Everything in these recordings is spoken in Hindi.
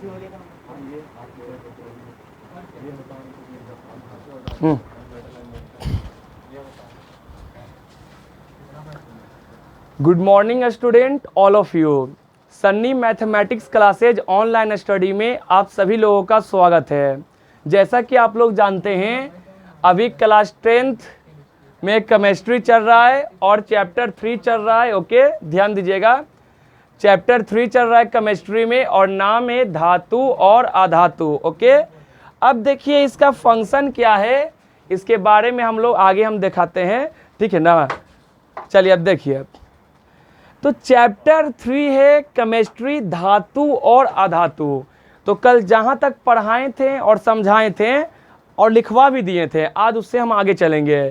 Good morning student, all of you. Sunny mathematics classes online study में आप सभी लोगों का स्वागत है। जैसा कि आप लोग जानते हैं, अभी क्लास 10th में केमिस्ट्री चल रहा है और चैप्टर 3 चल रहा है। ओके, ध्यान दीजिएगा, चैप्टर 3 चल रहा है केमिस्ट्री में और नाम है धातु और अधातु। ओके, अब देखिए इसका फंक्शन क्या है, इसके बारे में हम लोग आगे दिखाते हैं, ठीक है ना। चलिए अब देखिए, तो चैप्टर 3 है केमिस्ट्री, धातु और अधातु। तो कल जहाँ तक पढ़ाए थे और समझाए थे और लिखवा भी दिए थे, आज उससे हम आगे चलेंगे।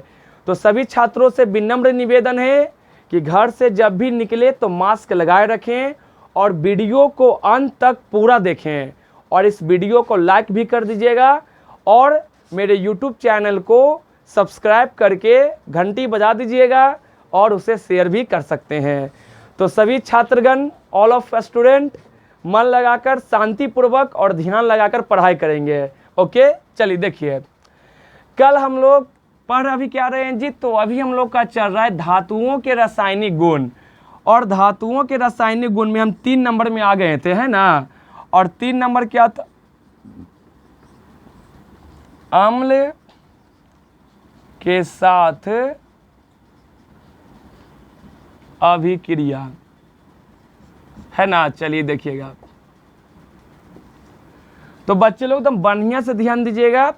तो सभी छात्रों से विनम्र निवेदन है कि घर से जब भी निकले तो मास्क लगाए रखें और वीडियो को अंत तक पूरा देखें और इस वीडियो को लाइक भी कर दीजिएगा और मेरे YouTube चैनल को सब्सक्राइब करके घंटी बजा दीजिएगा और उसे शेयर भी कर सकते हैं। तो सभी छात्रगण, ऑल ऑफ स्टूडेंट, मन लगाकर शांतिपूर्वक और ध्यान लगाकर पढ़ाई करेंगे। ओके, चलिए देखिए, कल हम लोग पढ़ अभी क्या रहे हैं जी, तो अभी हम लोग का चल रहा है धातुओं के रासायनिक गुण। और धातुओं के रासायनिक गुण में हम 3 नंबर में आ गए थे, है ना। और 3 नंबर क्या था, अम्ल के साथ अभिक्रिया, है ना। चलिए देखिएगा, तो बच्चे लोग एकदम बढ़िया से ध्यान दीजिएगा।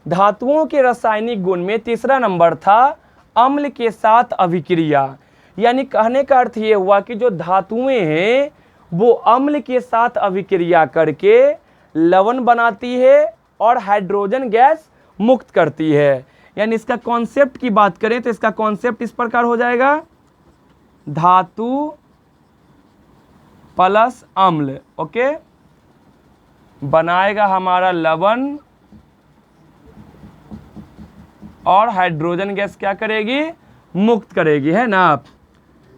धातुओं के रासायनिक गुण में तीसरा नंबर था अम्ल के साथ अभिक्रिया। यानी कहने का अर्थ ये हुआ कि जो धातुएं हैं वो अम्ल के साथ अभिक्रिया करके लवण बनाती है और हाइड्रोजन गैस मुक्त करती है। यानी इसका कॉन्सेप्ट की बात करें तो इसका कॉन्सेप्ट इस प्रकार हो जाएगा, धातु प्लस अम्ल, ओके, बनाएगा हमारा लवण और हाइड्रोजन गैस क्या करेगी, मुक्त करेगी, है ना।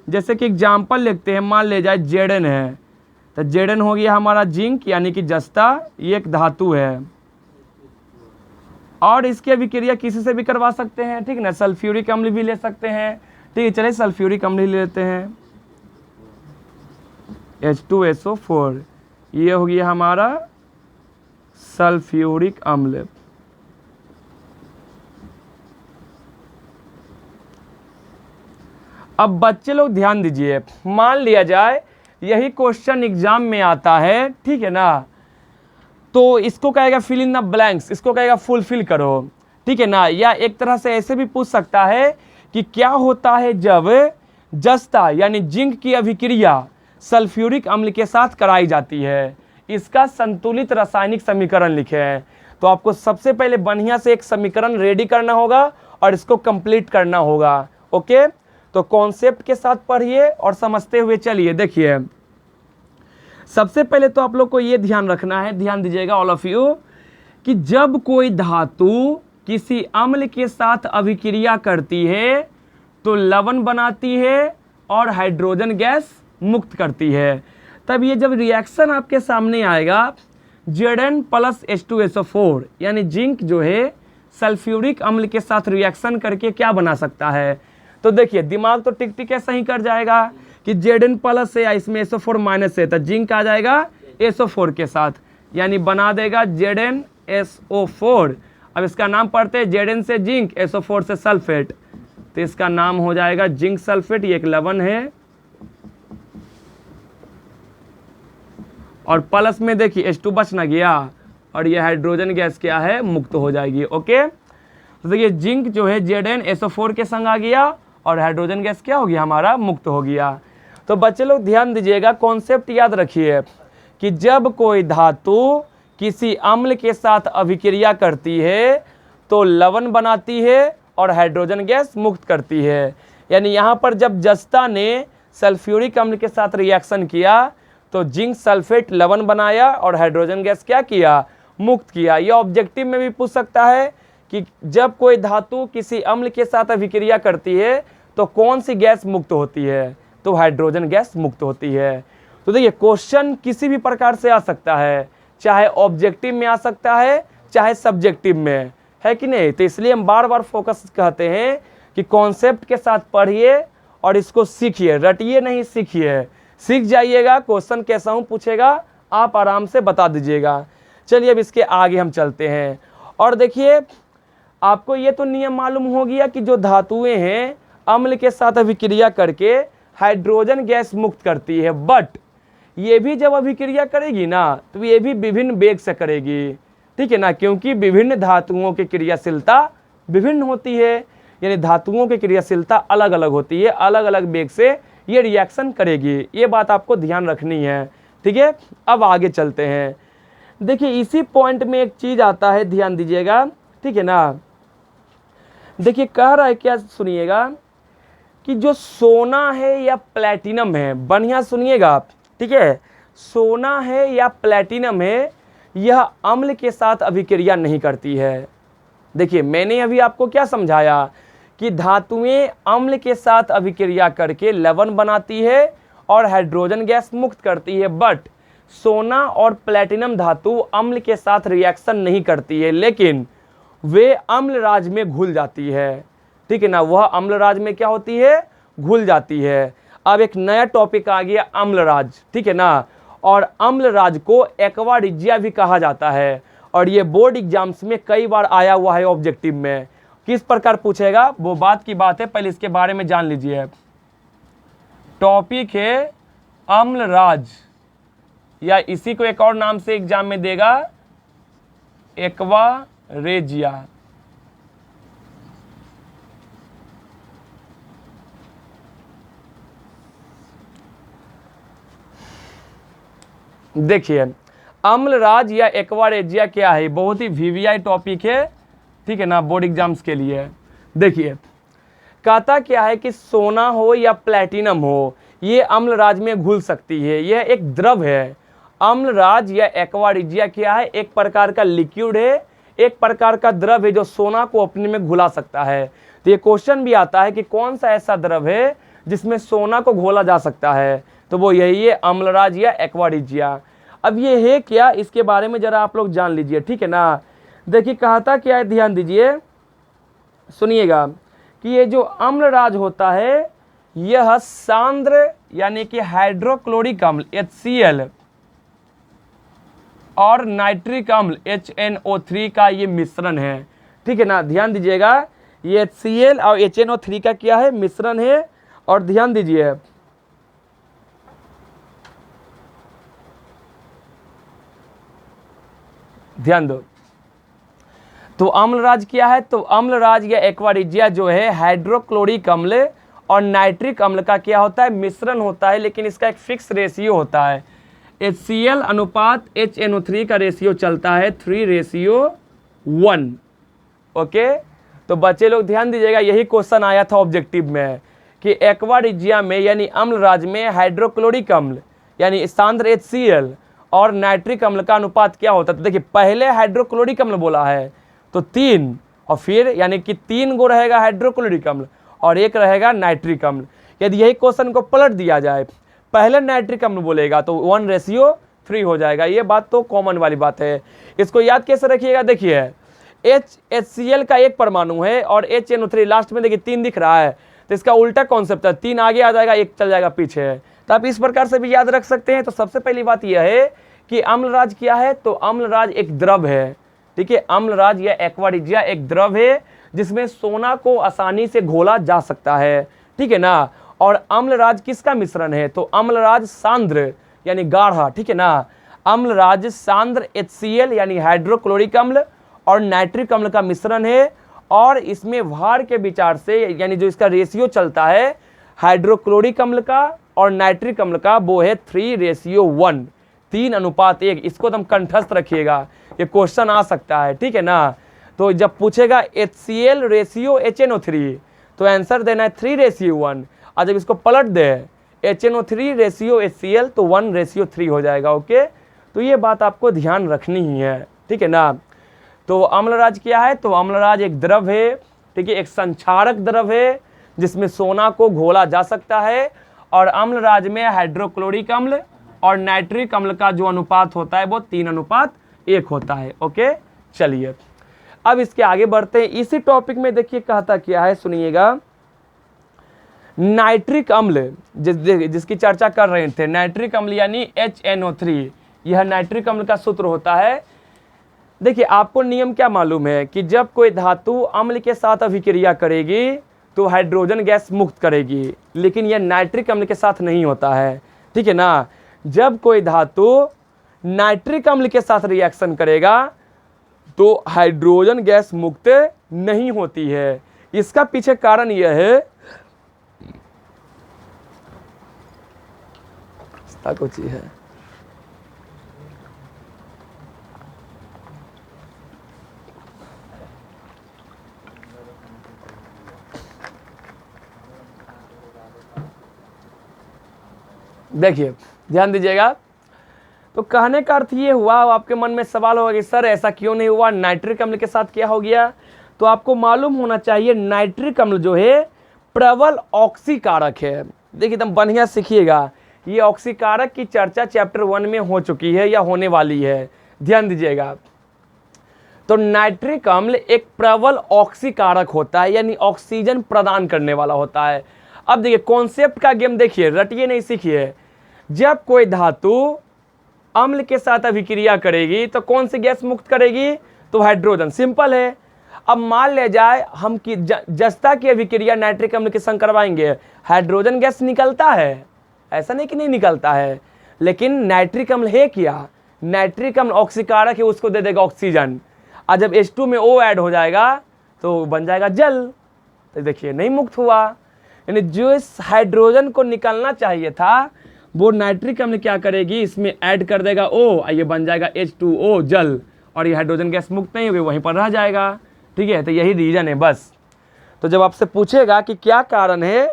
जैसे कि एग्जाम्पल लिखते हैं, मान ले जाए जेडन है, तो जेडन हो गया हमारा जिंक यानी कि जस्ता, ये एक धातु है और इसकी अभिक्रिया किसी से भी करवा सकते हैं, ठीक ना। सल्फ्यूरिक अम्ल भी ले सकते हैं, ठीक है। चलिए सल्फ्यूरिक अम्ल ले लेते हैं, H2SO4, ये हो गया हमारा सल्फ्यूरिक अम्ल। अब बच्चे लोग ध्यान दीजिए, मान लिया जाए यही क्वेश्चन एग्जाम में आता है, ठीक है ना। तो इसको कहेगा फिल इन द ब्लैंक्स, इसको कहेगा फुलफिल करो, ठीक है ना। या एक तरह से ऐसे भी पूछ सकता है कि क्या होता है जब जस्ता यानी जिंक की अभिक्रिया सल्फ्यूरिक अम्ल के साथ कराई जाती है, इसका संतुलित रासायनिक समीकरण लिखें। तो आपको सबसे पहले बढ़िया से एक समीकरण रेडी करना होगा और इसको कंप्लीट करना होगा। ओके, तो कॉन्सेप्ट के साथ पढ़िए और समझते हुए चलिए। देखिए, सबसे पहले तो आप लोग को ये ध्यान रखना है, ध्यान दीजिएगा ऑल ऑफ यू, कि जब कोई धातु किसी अम्ल के साथ अभिक्रिया करती है तो लवण बनाती है और हाइड्रोजन गैस मुक्त करती है। तब ये जब रिएक्शन आपके सामने आएगा, Zn प्लस H2SO4 यानी जिंक जो है सल्फ्यूरिक अम्ल के साथ रिएक्शन करके क्या बना सकता है। तो देखिए, दिमाग तो टिक टिक ऐसा ही कर जाएगा कि Zn प्लस है, इसमें SO4 माइनस है, तो जिंक आ जाएगा SO4 के साथ, यानी बना देगा ZnSO4। अब इसका नाम पढ़ते हैं, Zn से जिंक, SO4 से सल्फेट, तो इसका नाम हो जाएगा जिंक सल्फेट। ये एक लवण है और प्लस में देखिए H2 बच ना गया और ये हाइड्रोजन गैस क्या है, मुक्त हो जाएगी। ओके, तो देखिए जिंक जो है ZnSO4 के संग आ गया और हाइड्रोजन गैस क्या हो गया हमारा, मुक्त हो गया। तो बच्चे लोग ध्यान दीजिएगा, कॉन्सेप्ट याद रखिए कि जब कोई धातु किसी अम्ल के साथ अभिक्रिया करती है तो लवण बनाती है और हाइड्रोजन गैस मुक्त करती है। यानी यहाँ पर जब जस्ता ने सल्फ्यूरिक अम्ल के साथ रिएक्शन किया तो जिंक सल्फेट लवण बनाया और हाइड्रोजन गैस क्या किया, मुक्त किया। यह ऑब्जेक्टिव में भी पूछ सकता है कि जब कोई धातु किसी अम्ल के साथ अभिक्रिया करती है तो कौन सी गैस मुक्त होती है, तो हाइड्रोजन गैस मुक्त होती है। तो देखिए क्वेश्चन किसी भी प्रकार से आ सकता है, चाहे ऑब्जेक्टिव में आ सकता है चाहे सब्जेक्टिव में, है कि नहीं। तो इसलिए हम बार बार फोकस कहते हैं कि कॉन्सेप्ट के साथ पढ़िए और इसको सीखिए, रटिए नहीं, सीखिए। सीख जाइएगा, क्वेश्चन कैसा हूँ पूछेगा आप आराम से बता दीजिएगा। चलिए अब इसके आगे हम चलते हैं और देखिए आपको ये तो नियम मालूम हो गया कि जो धातुएं हैं अम्ल के साथ अभिक्रिया करके हाइड्रोजन गैस मुक्त करती है, बट ये भी जब अभिक्रिया करेगी ना तो ये भी विभिन्न वेग से करेगी, ठीक है ना, क्योंकि विभिन्न धातुओं की क्रियाशीलता विभिन्न होती है, यानी धातुओं की क्रियाशीलता अलग अलग होती है, अलग अलग वेग से ये रिएक्शन करेगी, ये बात आपको ध्यान रखनी है, ठीक है। अब आगे चलते हैं। देखिए इसी पॉइंट में एक चीज आता है, ध्यान दीजिएगा, ठीक है ना। देखिए कह रहा है क्या, सुनिएगा कि जो सोना है या प्लैटिनम है, बढ़िया सुनिएगा आप, ठीक है, सोना है या प्लैटिनम है, यह अम्ल के साथ अभिक्रिया नहीं करती है। देखिए मैंने अभी आपको क्या समझाया कि धातुएं अम्ल के साथ अभिक्रिया करके लवण बनाती है और हाइड्रोजन गैस मुक्त करती है, बट सोना और प्लैटिनम धातु अम्ल के साथ रिएक्शन नहीं करती है, लेकिन वे अम्लराज में घुल जाती है, ठीक है ना। वह अम्लराज में क्या होती है, घुल जाती है। अब एक नया टॉपिक आ गया अम्लराज, ठीक है ना, और अम्लराज को एक्वा रिजिया भी कहा जाता है और ये बोर्ड एग्जाम्स में कई बार आया हुआ है ऑब्जेक्टिव में। किस प्रकार पूछेगा वो बात की बात है, पहले इसके बारे में जान लीजिए। टॉपिक है अम्लराज, या इसी को एक और नाम से एग्जाम में देगा एक्वा रेजिया। देखिए अम्लराज या एक्वारेजिया क्या है, बहुत ही वीवीआई टॉपिक है, ठीक है ना, बोर्ड एग्जाम्स के लिए। देखिए कहता क्या है कि सोना हो या प्लैटिनम हो, ये अम्लराज में घुल सकती है, यह एक द्रव है। अम्लराज या एक्वारेजिया क्या है, एक प्रकार का लिक्विड है, एक प्रकार का द्रव है जो सोना को अपने में घुला सकता है। तो ये क्वेश्चन भी आता है कि कौन सा ऐसा द्रव है जिसमें सोना को घोला जा सकता है, तो वो यही है अम्लराज या एक्वारेजिया। अब ये है क्या, इसके बारे में जरा आप लोग जान लीजिए, ठीक है ना। देखिए कहता क्या है, ध्यान दीजिए, सुनिएगा कि ये जो अम्लराज होता है यह सांद्र यानी कि हाइड्रोक्लोरिक अम्ल HCl और नाइट्रिक अम्ल HNO3 का ये मिश्रण है, ठीक है ना। ध्यान दीजिएगा ये HCl और HNO3 का क्या है, मिश्रण है। और ध्यान दीजिए ध्यान दो, तो अम्लराज क्या है, तो अम्लराज या एक्वारेजिया जो है हाइड्रोक्लोरिक अम्ल और नाइट्रिक अम्ल का क्या होता है, मिश्रण होता है, लेकिन इसका एक फिक्स रेशियो होता है। HCl अनुपात HNO3 का रेशियो चलता है 3:1। ओके, तो बच्चे लोग ध्यान दीजिएगा, यही क्वेश्चन आया था ऑब्जेक्टिव में कि एक्वारेजिया में यानी अम्लराज में हाइड्रोक्लोरिक अम्ल यानी सांद्र HCl और नाइट्रिक अम्ल का अनुपात क्या होता है। तो देखिए पहले हाइड्रोक्लोरिक अम्ल बोला है तो 3, और फिर यानी कि 3 गो रहेगा हाइड्रोक्लोरिक अम्ल और 1 रहेगा नाइट्रिक अम्ल। यदि यही क्वेश्चन को पलट दिया जाए, पहले नाइट्रिक अम्ल बोलेगा तो 1:3 हो जाएगा। ये बात तो कॉमन वाली बात है, इसको याद कैसे रखिएगा। देखिए HCl का 1 परमाणु है और HNO3 लास्ट में देखिए 3 दिख रहा है, तो इसका उल्टा कॉन्सेप्ट है, 3 आगे आ जाएगा 1 चल जाएगा पीछे, तो आप इस प्रकार से भी याद रख सकते हैं। तो सबसे पहली बात यह है कि अम्लराज क्या है, तो अम्लराज एक द्रव है, ठीक है। अम्लराज या एक्वारेजिया एक द्रव है जिसमें सोना को आसानी से घोला जा सकता है, ठीक है ना। और अम्लराज किसका मिश्रण है, तो अम्लराज सांद्र यानी गाढ़ा, ठीक है ना। अम्लराज सांद्र HCl यानी हाइड्रोक्लोरिक अम्ल और नाइट्रिक अम्ल का मिश्रण है, और इसमें भार के विचार से यानी जो इसका रेशियो चलता है हाइड्रोक्लोरिक अम्ल का और नाइट्रिक अम्ल का, वो है 3:1, 3:1। इसको तो हम कंठस्थ रखिएगा, ये क्वेश्चन आ सकता है, ठीक है ना। तो जब पूछेगा HCl रेशियो HNO3 तो आंसर देना है 3:1, और जब इसको पलट दे HNO3 रेशियो HCl तो 1:3 हो जाएगा। ओके, तो ये बात आपको ध्यान रखनी ही है, ठीक है ना। तो अम्लराज क्या है, तो अम्लराज एक द्रव है, ठीक है, एक संक्षारक द्रव है जिसमें सोना को घोला जा सकता है, और अम्लराज में हाइड्रोक्लोरिक अम्ल और नाइट्रिक अम्ल का जो अनुपात होता है वो 3:1 एक होता है। ओके, चलिए अब इसके आगे बढ़ते हैं। इसी टॉपिक में देखिए कहता क्या है, सुनिएगा। नाइट्रिक अम्ल जिसकी चर्चा कर रहे थे, नाइट्रिक अम्ल यानी HNO3, यह नाइट्रिक अम्ल का सूत्र होता है। देखिए आपको नियम क्या मालूम है कि जब कोई धातु अम्ल के साथ अभिक्रिया करेगी तो हाइड्रोजन गैस मुक्त करेगी, लेकिन यह नाइट्रिक अम्ल के साथ नहीं होता है, ठीक है ना। जब कोई धातु नाइट्रिक अम्ल के साथ रिएक्शन करेगा तो हाइड्रोजन गैस मुक्त नहीं होती है। इसका पीछे कारण यह है, कुछ है देखिए ध्यान दीजिएगा। तो कहने का अर्थ ये हुआ, आपके मन में सवाल होगा कि सर ऐसा क्यों नहीं हुआ, नाइट्रिक अम्ल के साथ क्या हो गया। तो आपको मालूम होना चाहिए नाइट्रिक अम्ल जो है प्रबल ऑक्सीकारक है। देखिए एकदम बढ़िया सीखिएगा, ये ऑक्सीकारक की चर्चा चैप्टर 1 में हो चुकी है या होने वाली है, ध्यान दीजिएगा। तो नाइट्रिक अम्ल एक प्रबल ऑक्सीकारक होता है, यानी ऑक्सीजन प्रदान करने वाला होता है। अब देखिए कॉन्सेप्ट का गेम देखिए, रटिए नहीं सीखिए। जब कोई धातु अम्ल के साथ अभिक्रिया करेगी तो कौन सी गैस मुक्त करेगी, तो हाइड्रोजन, सिंपल है। अब मान ले जाए हम कि जस्ता की अभिक्रिया नाइट्रिक अम्ल के संग करवाएंगे, हाइड्रोजन गैस निकलता है, ऐसा नहीं कि नहीं निकलता है, लेकिन नाइट्रिक अम्ल है क्या, नाइट्रिक अम्ल ऑक्सीकारक है, उसको दे देगा ऑक्सीजन, और जब H2 में O ऐड हो जाएगा तो बन जाएगा जल। तो देखिए नहीं मुक्त हुआ, यानी जो इस हाइड्रोजन को निकलना चाहिए था वो नाइट्रिक अम्ल क्या करेगी, इसमें ऐड कर देगा O, ये बन जाएगा H2O जल, और ये हाइड्रोजन गैस मुक्त नहीं होगी, वहीं पर रह जाएगा, ठीक है। तो यही रीजन है बस। तो जब आपसे पूछेगा कि क्या कारण है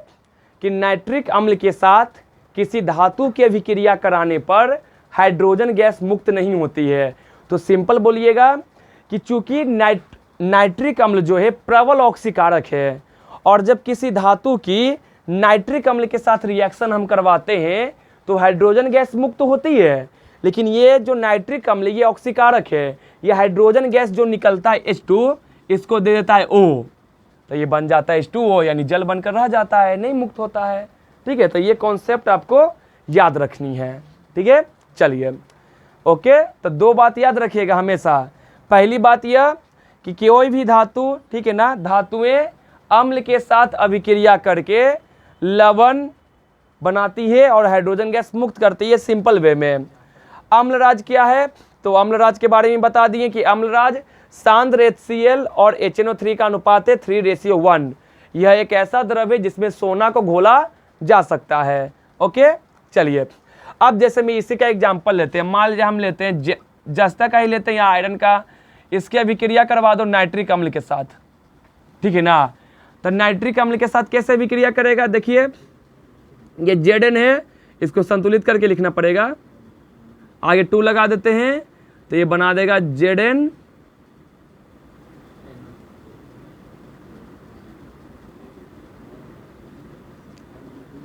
कि नाइट्रिक अम्ल के साथ किसी धातु की अभिक्रिया कराने पर हाइड्रोजन गैस मुक्त नहीं होती है, तो सिंपल बोलिएगा कि चूंकि नाइट्रिक अम्ल जो है प्रबल ऑक्सीकारक है, और जब किसी धातु की नाइट्रिक अम्ल के साथ रिएक्शन हम करवाते हैं तो हाइड्रोजन गैस मुक्त होती है, लेकिन ये जो नाइट्रिक अम्ल ये ऑक्सीकारक है, ये हाइड्रोजन गैस जो निकलता है H2 इसको दे देता है O, तो ये बन जाता है H2O, यानी जल बनकर रह जाता है, नहीं मुक्त होता है, ठीक है। तो ये कॉन्सेप्ट आपको याद रखनी है, ठीक है। चलिए ओके, तो दो बात याद रखिएगा हमेशा। पहली बात यह कि कोई भी धातु, ठीक है ना, धातुएं अम्ल के साथ अभिक्रिया करके लवण बनाती है और हाइड्रोजन गैस मुक्त करती है सिंपल वे में। अम्लराज क्या है, तो अम्लराज के बारे में बता दिए कि अम्लराज सांद्र HCl और HNO3 का अनुपात है 3:1। यह एक ऐसा द्रव है जिसमें सोना को घोला जा सकता है। ओके, चलिए अब जैसे मैं इसी का एग्जांपल लेते हैं, मान लीजिए हम लेते हैं जस्ता का ही लेते हैं या आयरन का, इसकी अभिक्रिया करवा दो नाइट्रिक अम्ल के साथ, ठीक है ना। तो नाइट्रिक अम्ल के साथ कैसे अभिक्रिया करेगा, देखिए ये Zn है, इसको संतुलित करके लिखना पड़ेगा, आगे 2 लगा देते हैं तो ये बना देगा Zn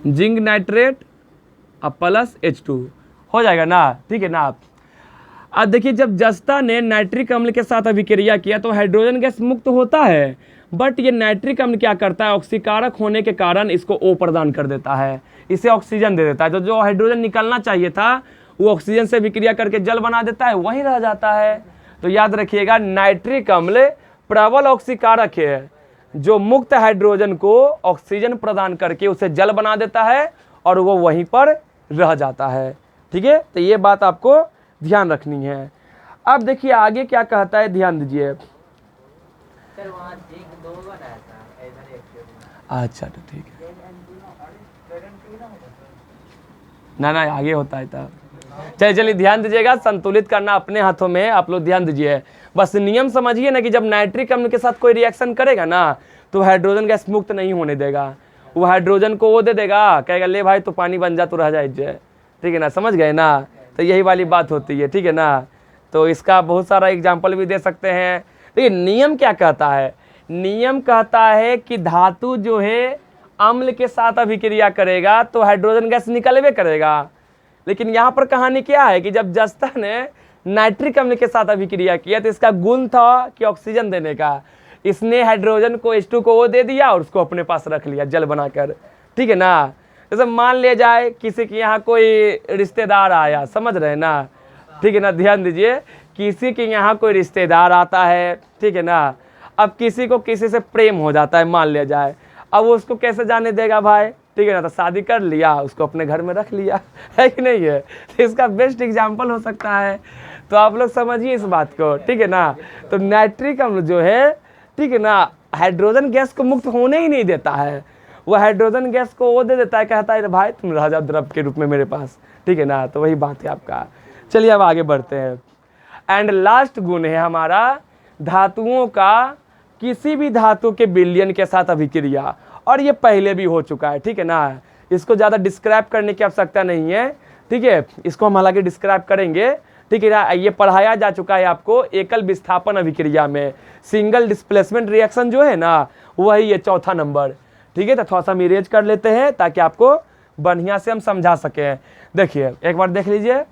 जिंक नाइट्रेट अब प्लस H2 हो जाएगा ना, ठीक है ना। अब देखिए जब जस्ता ने नाइट्रिक अम्ल के साथ अभिक्रिया किया तो हाइड्रोजन गैस मुक्त होता है, बट ये नाइट्रिक अम्ल क्या करता है, ऑक्सीकारक होने के कारण इसको O प्रदान कर देता है, इसे ऑक्सीजन दे देता है। जो हाइड्रोजन निकलना चाहिए था वो ऑक्सीजन से विक्रिया करके जल बना देता है, वहीं रह जाता है। तो याद रखिएगा नाइट्रिक अम्ल प्रबल ऑक्सीकारक है जो मुक्त हाइड्रोजन को ऑक्सीजन प्रदान करके उसे जल बना देता है और वो वहीं पर रह जाता है, ठीक है। तो ये बात आपको ध्यान रखनी है। अब देखिए आगे क्या कहता है, ध्यान दीजिए। अच्छा तो ठीक है, ना आगे होता है तब। चलिए ध्यान दीजिएगा, संतुलित करना अपने हाथों में, आप लोग ध्यान दीजिए। बस नियम समझिए ना कि जब नाइट्रिक अम्ल के साथ कोई रिएक्शन करेगा ना तो हाइड्रोजन गैस मुक्त नहीं होने देगा, वो हाइड्रोजन को वो दे देगा, कहेगा ले भाई तो पानी बन जा, तो रह जाए, ठीक है ना, समझ गए ना। तो यही वाली बात होती है, ठीक है ना। तो इसका बहुत सारा एग्जाम्पल भी दे सकते हैं। देखिए नियम क्या कहता है, नियम कहता है कि धातु जो है अम्ल के साथ अभिक्रिया करेगा तो हाइड्रोजन गैस निकलवे करेगा, लेकिन यहाँ पर कहानी क्या है कि जब जस्ता ने नाइट्रिक अम्ल के साथ अभिक्रिया किया तो इसका गुण था कि ऑक्सीजन देने का। इसने हाइड्रोजन को H2 को वो दे दिया और उसको अपने पास रख लिया जल बनाकर, ठीक है ना। जैसे मान लिया जाए किसी के यहाँ कोई रिश्तेदार आया, समझ रहे हैं ना, ठीक है ना, ध्यान दीजिए, किसी के यहाँ कोई रिश्तेदार आता है, ठीक है ना। अब किसी को किसी से प्रेम हो जाता है, मान लिया जाए, अब वो उसको कैसे जाने देगा भाई, ठीक है ना। तो शादी कर लिया, उसको अपने घर में रख लिया, है कि नहीं है। तो इसका बेस्ट एग्जाम्पल हो सकता है। तो आप लोग समझिए इस बात को, ठीक है ना। तो नाइट्रिक अम्ल जो है, ठीक है ना, हाइड्रोजन गैस को मुक्त होने ही नहीं देता है। वो हाइड्रोजन गैस को वो दे देता है, कहता है भाई तुम रह जाओ द्रव के रूप में मेरे पास, ठीक है ना। तो वही बात है आपका। चलिए अब आगे बढ़ते हैं। एंड लास्ट गुण है हमारा धातुओं का किसी भी धातु के विलयन के साथ अभिक्रिया, और ये पहले भी हो चुका है, ठीक है ना। इसको ज़्यादा डिस्क्राइब करने की आवश्यकता नहीं है, ठीक है। इसको हम हालांकि डिस्क्राइब करेंगे, ठीक है ना। ये पढ़ाया जा चुका है आपको एकल विस्थापन अभिक्रिया में। सिंगल डिस्प्लेसमेंट रिएक्शन जो है ना, वही ये चौथा नंबर, ठीक है। तो थोड़ा सा हम इरेज कर लेते हैं ताकि आपको बढ़िया से हम समझा सकें। देखिए एक बार देख लीजिए।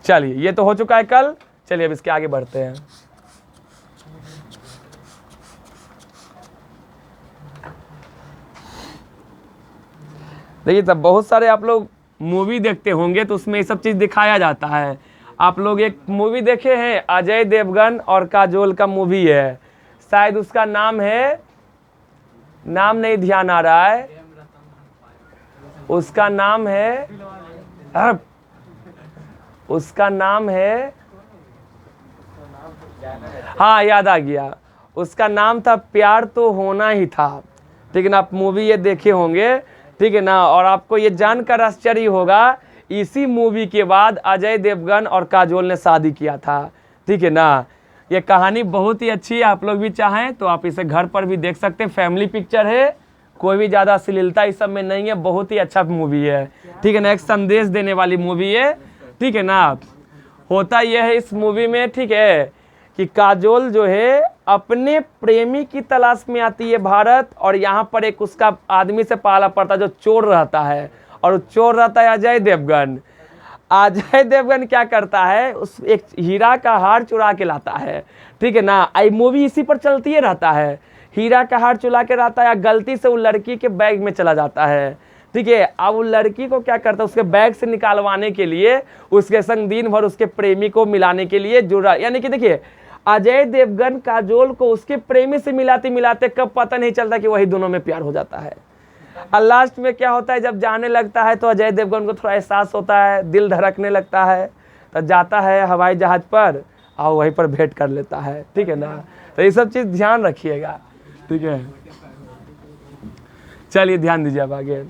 चलिए ये तो हो चुका है कल। चलिए अब इसके आगे बढ़ते हैं। देखिए तब बहुत सारे आप लोग मूवी देखते होंगे तो उसमें ये सब चीज़ दिखाया जाता है। आप लोग एक मूवी देखे हैं, अजय देवगन और काजोल का मूवी है, शायद उसका नाम है, नाम नहीं ध्यान आ रहा है, उसका नाम है, उसका नाम है, हाँ याद आ गया, उसका नाम था प्यार तो होना ही था, ठीक है ना। आप मूवी ये देखे होंगे, ठीक है ना। और आपको ये जानकर आश्चर्य होगा, इसी मूवी के बाद अजय देवगन और काजोल ने शादी किया था, ठीक है ना। ये कहानी बहुत ही अच्छी है, आप लोग भी चाहें तो आप इसे घर पर भी देख सकते हैं। फैमिली पिक्चर है, कोई भी ज़्यादा अश्लीलता इस सब में नहीं है, बहुत ही अच्छा मूवी है, ठीक है ना। एक संदेश देने वाली मूवी है, ठीक है ना। होता यह है इस मूवी में, ठीक है, कि काजोल जो है अपने प्रेमी की तलाश में आती है भारत, और यहाँ पर एक उसका आदमी से पाला पड़ता है जो चोर रहता है, और वो चोर रहता है अजय देवगन। अजय देवगन क्या करता है, उस एक हीरा का हार चुरा के लाता है, ठीक है ना। आई मूवी इसी पर चलती ही रहता है, हीरा का हार चुरा के लाता है, गलती से वो लड़की के बैग में चला जाता है, ठीक है। अब वो लड़की को क्या करता है, उसके बैग से निकालवाने के लिए उसके संग दिन भर उसके प्रेमी को मिलाने के लिए जुड़ा। यानी कि देखिए अजय देवगन काजोल को उसके प्रेमी से मिलाते मिलाते कब पता नहीं चलता कि वही दोनों में प्यार हो जाता है। और लास्ट में क्या होता है, जब जाने लगता है तो अजय देवगन को थोड़ा एहसास होता है, दिल धड़कने लगता है, तो जाता है हवाई जहाज पर और वहीं पर भेंट कर लेता है, ठीक है ना। तो ये सब चीज़ ध्यान रखिएगा, ठीक है। चलिए ध्यान दीजिए अब आगे।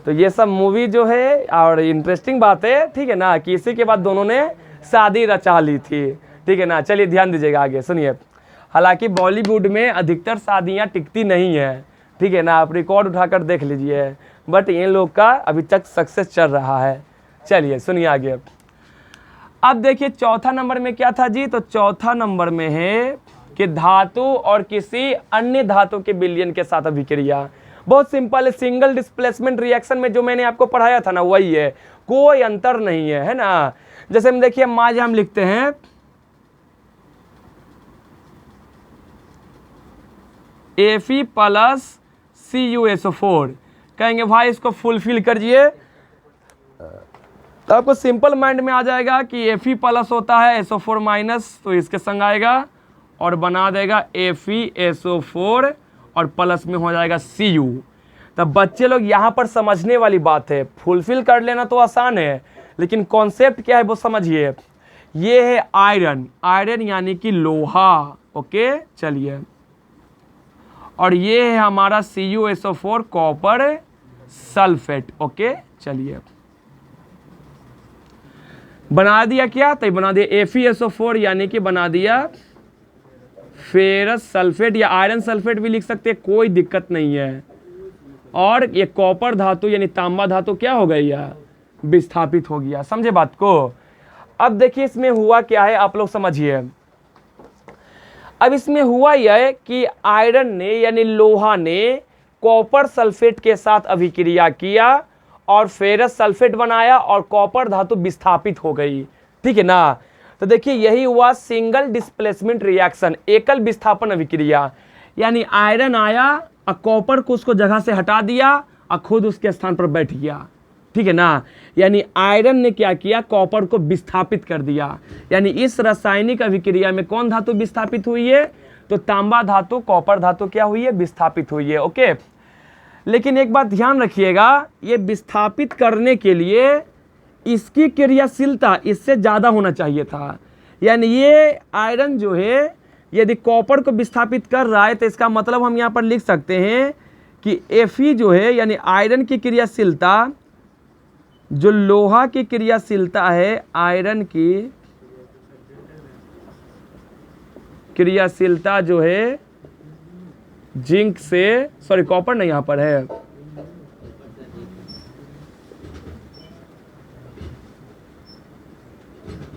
तो ये सब मूवी जो है, और इंटरेस्टिंग बात है, ठीक है ना, कि इसी के बाद दोनों ने शादी रचा ली थी, ठीक है ना। चलिए ध्यान दीजिएगा आगे, सुनिए। हालांकि बॉलीवुड में अधिकतर शादियां टिकती नहीं है, ठीक है ना, आप रिकॉर्ड उठाकर देख लीजिए, बट इन लोग का अभी तक सक्सेस चल रहा है। चलिए सुनिए आगे। अब देखिए चौथा नंबर में क्या था जी, तो चौथा नंबर में है कि धातु और किसी अन्य धातु के विलयन के साथ अभिक्रिया। बहुत सिंपल है, सिंगल डिस्प्लेसमेंट रिएक्शन में जो मैंने आपको पढ़ाया था ना, वही है, कोई अंतर नहीं है ना। जैसे हम देखिए मान हम लिखते हैं Fe प्लस CuSO4, कहेंगे भाई इसको फुलफिल करिए, तो आपको सिंपल माइंड में आ जाएगा कि Fe प्लस होता है SO4 माइनस, तो इसके संग आएगा और बना देगा FeSO4 और प्लस में हो जाएगा Cu। तब बच्चे लोग यहाँ पर समझने वाली बात है, फुलफिल कर लेना तो आसान है, लेकिन कॉन्सेप्ट क्या है वो समझिए। ये है आयरन, आयरन यानी कि लोहा, ओके। चलिए, और ये है हमारा CuSO4 कॉपर सल्फेट, ओके। चलिए बना दिया क्या, तो बना दिया FeSO4 यानी कि बना दिया फेरस सल्फेट, या आयरन सल्फेट भी लिख सकते हैं, कोई दिक्कत नहीं है। और ये कॉपर धातु यानी तांबा धातु क्या हो गई, यह विस्थापित हो गया। समझे बात को। अब देखिए इसमें हुआ क्या है, आप लोग समझिए। अब इसमें हुआ यह कि आयरन ने यानी लोहा ने कॉपर सल्फेट के साथ अभिक्रिया किया और फेरस सल्फेट बनाया और कॉपर धातु विस्थापित हो गई, ठीक है ना। तो देखिए यही हुआ सिंगल डिस्प्लेसमेंट रिएक्शन, एकल विस्थापन अभिक्रिया, यानी आयरन आया और कॉपर को उसको जगह से हटा दिया और खुद उसके स्थान पर बैठ गया, ठीक है ना। यानी आयरन ने क्या किया, कॉपर को विस्थापित कर दिया। यानी इस रासायनिक अभिक्रिया में कौन धातु विस्थापित हुई है, तो तांबा धातु कॉपर धातु क्या हुई है, विस्थापित हुई है। ओके, लेकिन एक बात ध्यान रखिएगा, ये विस्थापित करने के लिए इसकी क्रियाशीलता इससे ज़्यादा होना चाहिए था। यानी ये आयरन जो है यदि कॉपर को विस्थापित कर रहा है तो इसका मतलब हम यहाँ पर लिख सकते हैं कि Fe जो है यानी आयरन की क्रियाशीलता, जो लोहा की क्रियाशीलता है, आयरन की क्रियाशीलता जो है जिंक से, सॉरी कॉपर नहीं यहाँ पर है,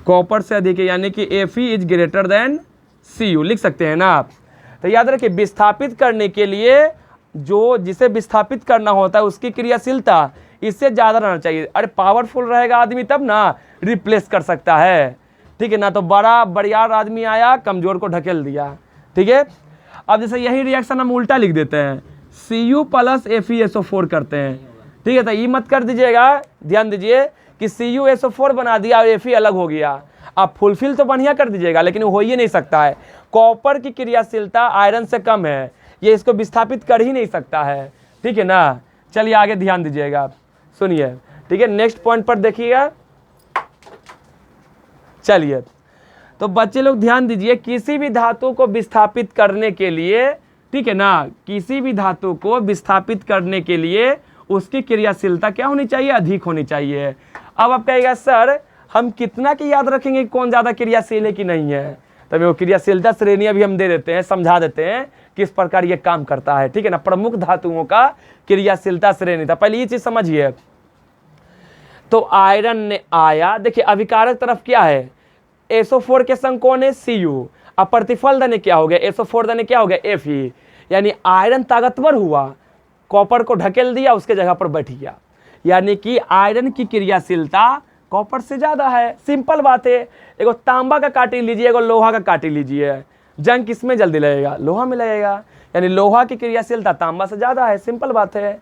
कॉपर से अधिक है, यानी कि Fe is greater than Cu लिख सकते हैं ना आप। तो याद रखिए विस्थापित करने के लिए जो जिसे विस्थापित करना होता है उसकी क्रियाशीलता इससे ज़्यादा रहना चाहिए। अरे पावरफुल रहेगा आदमी तब ना रिप्लेस कर सकता है, ठीक है ना। तो बड़ा बड़ियार आदमी आया, कमज़ोर को ढकेल दिया, ठीक है। अब जैसे यही रिएक्शन हम उल्टा लिख देते हैं, Cu प्लस FeSO4 करते हैं, ठीक है। तो ये मत कर दीजिएगा, ध्यान दीजिए कि CuSO4 बना दिया और Fe अलग हो गया। आप फुलफिल तो बढ़िया कर दीजिएगा, लेकिन हो ही नहीं सकता है। कॉपर की क्रियाशीलता आयरन से कम है, ये इसको विस्थापित कर ही नहीं सकता है, ठीक है ना। चलिए आगे ध्यान दीजिएगा, सुनिए, ठीक है। नेक्स्ट पॉइंट पर देखिएगा। चलिए तो बच्चे लोग ध्यान दीजिए, किसी भी धातु को विस्थापित करने के लिए, ठीक है ना, किसी भी धातु को विस्थापित करने के लिए उसकी क्रियाशीलता क्या होनी चाहिए, अधिक होनी चाहिए। अब आप कहिएगा सर हम कितना की याद रखेंगे कौन ज़्यादा क्रियाशील है कि नहीं है, तब वो क्रियाशीलता श्रेणी अभी हम दे देते हैं, समझा देते हैं किस प्रकार ये काम करता है, ठीक है ना। प्रमुख धातुओं का क्रियाशीलता श्रेणी था, पहले ये चीज़ समझिए। तो आयरन ने आया, देखिए अभिकारक तरफ क्या है, SO4 के संग कौन है, Cu। अब प्रतिफल देने क्या हो गया, SO4 देने क्या हो गया, Fe। यानी आयरन ताकतवर हुआ, कॉपर को ढकेल दिया, उसके जगह पर बैठ गया। यानी कि आयरन की क्रियाशीलता कॉपर से ज़्यादा है, सिंपल बात है। एगो तांबा का काटी लीजिए, एगो लोहा का काटी लीजिए, जंग किसमें जल्दी लगेगा, लोहा में लगेगा। यानी लोहा की क्रियाशीलता तांबा से ज़्यादा है, सिंपल बात है।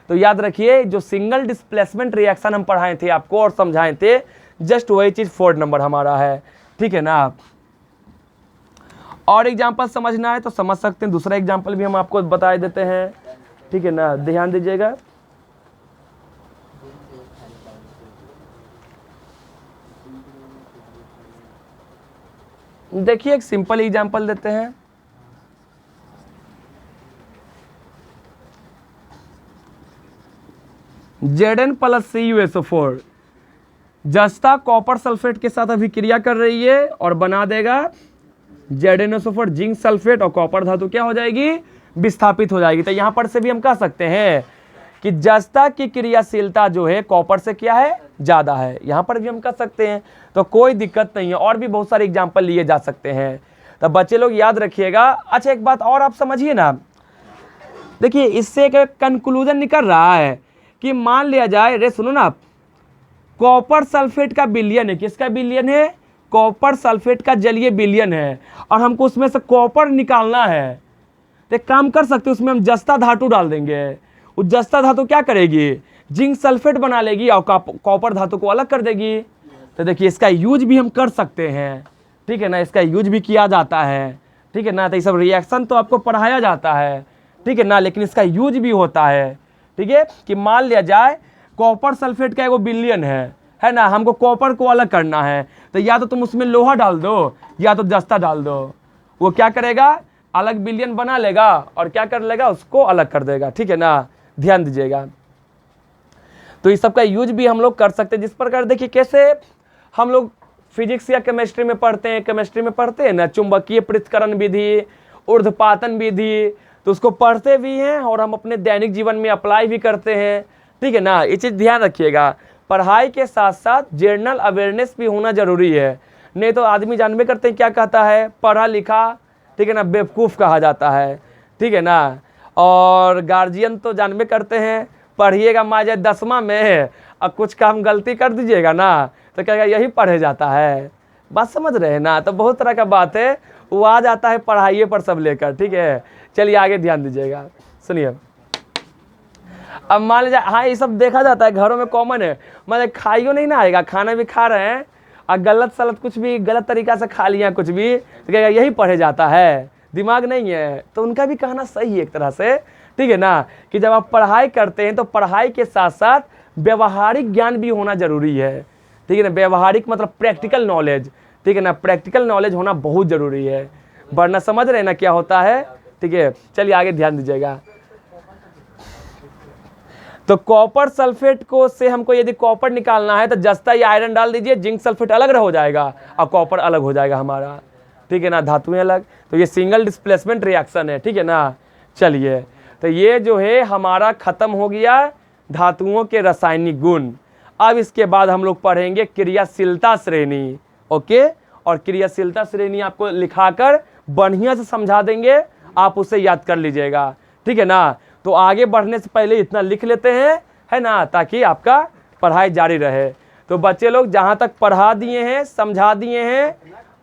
तो याद रखिए जो सिंगल डिस्प्लेसमेंट रिएक्शन हम पढ़ाए थे आपको और समझाए थे, जस्ट वही चीज़ 4 नंबर हमारा है, ठीक है ना। और एग्जाम्पल समझना है तो समझ सकते हैं, दूसरा एग्जाम्पल भी हम आपको बता देते हैं, ठीक है ना, ध्यान दीजिएगा। देखिए एक सिंपल एग्जाम्पल देते हैं। Zn प्लस CuSO4 जस्ता कॉपर सल्फेट के साथ अभिक्रिया कर रही है और बना देगा ZnSO4 जिंक सल्फेट, और कॉपर धातु क्या हो जाएगी, विस्थापित हो जाएगी। तो यहां पर से भी हम कह सकते हैं कि जस्ता की क्रियाशीलता जो है कॉपर से क्या है, ज़्यादा है, यहाँ पर भी हम कह सकते हैं। तो कोई दिक्कत नहीं है, और भी बहुत सारे एग्जाम्पल लिए जा सकते हैं। तो बच्चे लोग याद रखिएगा। अच्छा एक बात और आप समझिए ना, देखिए इससे एक कंक्लूजन निकल रहा है कि मान लिया जाए, रे सुनो ना, कॉपर सल्फेट का विलयन है, किसका विलयन है, कॉपर सल्फेट का जलीय विलयन है, और हमको उसमें से कॉपर निकालना है। तो एक काम कर सकते हैं, उसमें हम जस्ता धातु डाल देंगे, उस जस्ता धातु क्या करेगी, जिंक सल्फेट बना लेगी और कॉपर धातु को अलग कर देगी। तो देखिए इसका यूज भी हम कर सकते हैं, ठीक है ना, इसका यूज भी किया जाता है, ठीक है ना। तो ये सब रिएक्शन तो आपको पढ़ाया जाता है, ठीक है ना, लेकिन इसका यूज भी होता है, ठीक है। कि मान लिया जाए कॉपर सल्फेट का एगो विलयन है ना, हमको कॉपर को अलग करना है, तो या तो तुम उसमें लोहा डाल दो या तो जस्ता डाल दो, वो क्या करेगा, अलग विलयन बना लेगा और क्या कर लेगा, उसको अलग कर देगा, ठीक है ना, ध्यान दीजिएगा। तो इस सब का यूज भी हम लोग कर सकते हैं। जिस प्रकार देखिए कैसे हम लोग फिजिक्स या केमिस्ट्री में पढ़ते हैं, ना, चुंबकीय पृथक्करण विधि, ऊर्ध्वपातन विधि, तो उसको पढ़ते भी हैं और हम अपने दैनिक जीवन में अप्लाई भी करते हैं, ठीक है ना। ये चीज़ ध्यान रखिएगा, पढ़ाई के साथ साथ जनरल अवेयरनेस भी होना जरूरी है, नहीं तो आदमी जानबे करते हैं क्या कहता है, पढ़ा लिखा, ठीक है ना, बेवकूफ़ कहा जाता है, ठीक है ना। और गार्जियन तो जानबे करते हैं, पढ़िएगा माजे 10वां में और कुछ काम गलती कर दीजिएगा ना तो कहेगा यही पढ़े जाता है। बात समझ रहे हैं ना। तो बहुत तरह का बात है, वो आ जाता है पढ़ाइए पर सब लेकर। ठीक है, चलिए आगे ध्यान दीजिएगा, सुनिए। अब मान लीजिए, हाँ ये सब देखा जाता है, घरों में कॉमन है। मतलब खाइयो नहीं ना आएगा, खाना भी खा रहे हैं और गलत सलत कुछ भी गलत तरीका से खा लिया कुछ भी तो कहेगा यही पढ़े जाता है, दिमाग नहीं है। तो उनका भी कहना सही है एक तरह से, ठीक है ना, कि जब आप पढ़ाई करते हैं तो पढ़ाई के साथ साथ व्यवहारिक ज्ञान भी होना जरूरी है। ठीक है ना, व्यवहारिक मतलब प्रैक्टिकल नॉलेज, ठीक है ना, प्रैक्टिकल नॉलेज होना बहुत जरूरी है, वरना समझ रहे हैं ना क्या होता है। ठीक है, चलिए आगे ध्यान दीजिएगा। तो कॉपर सल्फेट को से हमको यदि कॉपर निकालना है तो जस्ता या आयरन डाल दीजिए, जिंक सल्फेट अलग हो जाएगा और कॉपर अलग हो जाएगा हमारा। ठीक है ना, धातुएं अलग, तो ये सिंगल डिस्प्लेसमेंट रिएक्शन है। ठीक है ना, चलिए तो ये जो है हमारा खत्म हो गया धातुओं के रासायनिक गुण। अब इसके बाद हम लोग पढ़ेंगे क्रियाशीलता श्रेणी। ओके, और क्रियाशीलता श्रेणी आपको लिखाकर बढ़िया से समझा देंगे, आप उसे याद कर लीजिएगा। ठीक है ना, तो आगे बढ़ने से पहले इतना लिख लेते हैं, है ना, ताकि आपका पढ़ाई जारी रहे। तो बच्चे लोग जहाँ तक पढ़ा दिए हैं, समझा दिए हैं,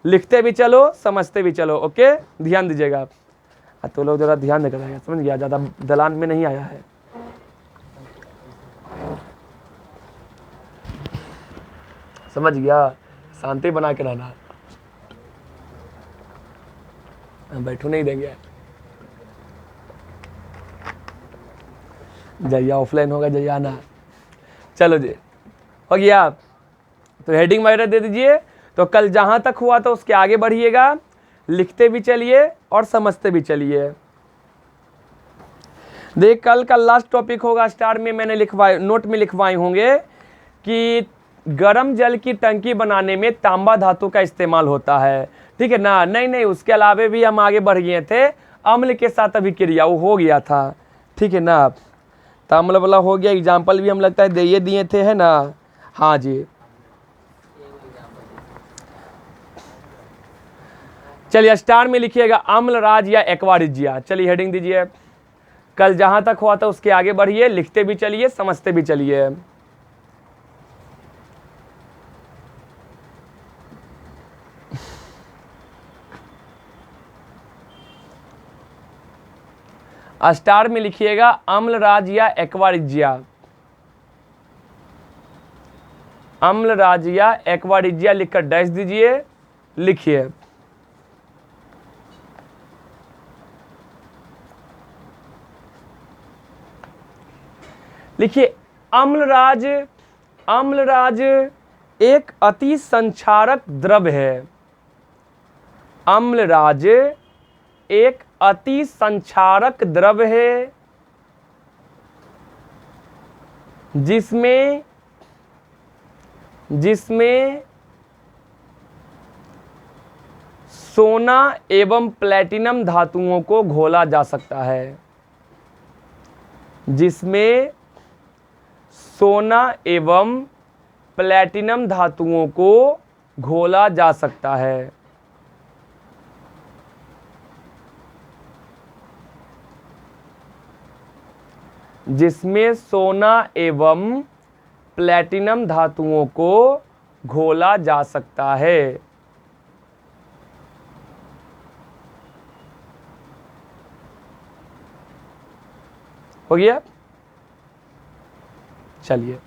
लिखते भी चलो समझते भी चलो। ओके, ध्यान दीजिएगा। तो लोग ज़रा ध्यान देकर आएगा, समझ गया, ज़्यादा दलान में नहीं आया है। समझ गया, शांति बना के रहना, बैठो नहीं देंगे। जाइए, ऑफलाइन होगा, जाइए आना। चलो जी, हो गया। तो हेडिंग वगैरह दे दीजिए। तो कल जहाँ तक हुआ था उसके आगे बढ़िएगा, लिखते भी चलिए और समझते भी चलिए। देख, कल का लास्ट टॉपिक होगा स्टार में, मैंने लिखवाए नोट में लिखवाए होंगे कि गर्म जल की टंकी बनाने में तांबा धातु का इस्तेमाल होता है। ठीक है ना, नहीं उसके अलावे भी हम आगे बढ़ गए थे, अम्ल के साथ अभिक्रिया वो हो गया था। ठीक है ना, तो अम्ल वाला हो गया, एग्जाम्पल भी हम लगता है दे दिए थे, है ना। हाँ जी, चलिए स्टार में लिखिएगा अम्लराज या एक्वारिजिया। चलिए हेडिंग दीजिए। कल जहां तक हुआ था उसके आगे बढ़िए, लिखते भी चलिए समझते भी चलिए। स्टार में लिखिएगा अम्लराज या एक्वारिजिया। अम्लराज या एक्वारिजिया लिखकर डैश दीजिए, लिखिए। लिखिए अम्लराज, अम्लराज एक अति संक्षारक द्रव्य है। अम्लराज एक अति संक्षारक द्रव्य है जिसमें सोना एवं प्लैटिनम धातुओं को घोला जा सकता है। जिसमें सोना एवं प्लैटिनम धातुओं को घोला जा सकता है। जिसमें सोना एवं प्लैटिनम धातुओं को घोला जा सकता है। हो गया। चलिए,